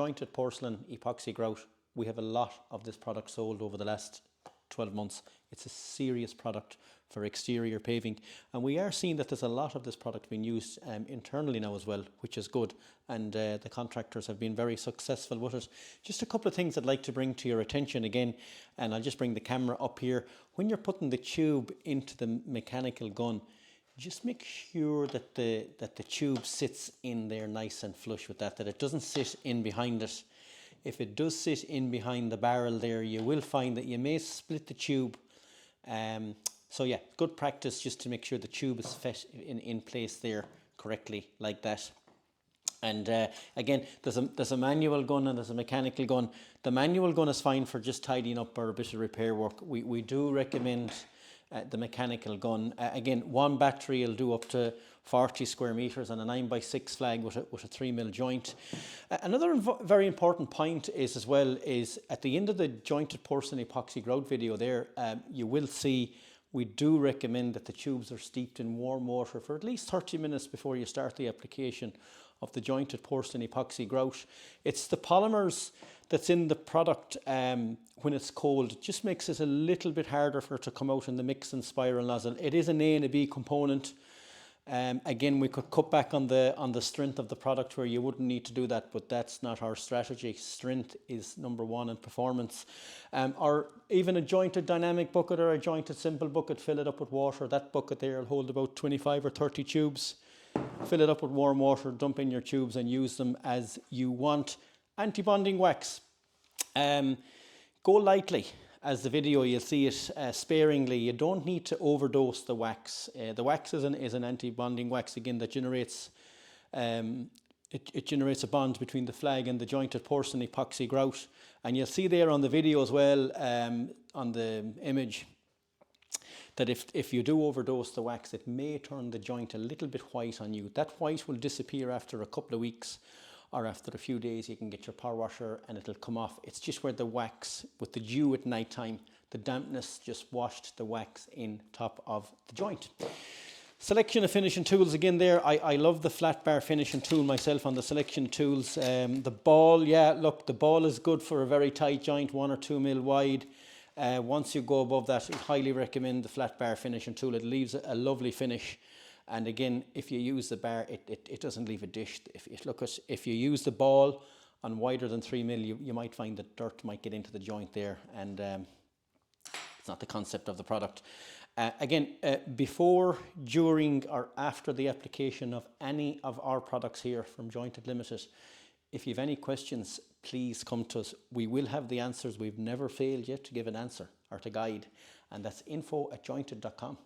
Joint-It Porcelain Epoxy Grout. We have a lot of this product sold over the last 12 months. It's a serious product for exterior paving, and we are seeing that there's a lot of this product being used internally now as well, which is good, and the contractors have been very successful with it. Just a couple of things I'd like to bring to your attention again, and I'll just bring the camera up here. When you're putting the tube into the mechanical gun, just make sure that the tube sits in there nice and flush with that it doesn't sit in behind it. If it does sit in behind the barrel there, you will find that you may split the tube. So yeah, good practice just to make sure the tube is fit in place there correctly like that. And again, there's a manual gun and there's a mechanical gun. The manual gun is fine for just tidying up or a bit of repair work. We do recommend the mechanical gun. Again, one battery will do up to 40 square meters and a 9x6 flag with a 3mm joint. Another very important point is as well is at the end of the Joint-It Porcelain Epoxy Grout video there, you will see we do recommend that the tubes are steeped in warm water for at least 30 minutes before you start the application of the Joint-It Porcelain Epoxy Grout. It's the polymers that's in the product when it's cold. It just makes it a little bit harder for it to come out in the mix and spiral nozzle. It is an A and a B component. Again, we could cut back on the strength of the product where you wouldn't need to do that, but that's not our strategy. Strength is number one in performance. Or even a jointed dynamic bucket or a jointed simple bucket, fill it up with water. That bucket there will hold about 25 or 30 tubes. Fill it up with warm water, dump in your tubes and use them as you want. Anti-bonding wax. Go lightly. As the video, you'll see it sparingly. You don't need to overdose the wax. The wax is an anti-bonding wax again that generates it generates a bond between the flag and the Joint-It Porcelain Epoxy Grout. And you'll see there on the video as well, on the image, that if you do overdose the wax, it may turn the joint a little bit white on you. That white will disappear after a couple of weeks, or after a few days. You can get your power washer and it'll come off. It's just where the wax, with the dew at night time, the dampness just washed the wax in top of the joint. Selection of finishing tools again there. I love the flat bar finishing tool myself on the selection tools. The ball, yeah, look, the ball is good for a very tight joint, 1 or 2 mil wide. Once you go above that, I highly recommend the flat bar finishing tool. It leaves a lovely finish. And again, if you use the bar, it doesn't leave a dish. If you use the ball on wider than 3 mil, you might find that dirt might get into the joint there, and it's not the concept of the product. Again, before, during, or after the application of any of our products here from Joint-It Limited, if you have any questions, please come to us. We will have the answers. We've never failed yet to give an answer or to guide, and that's info@jointit.com.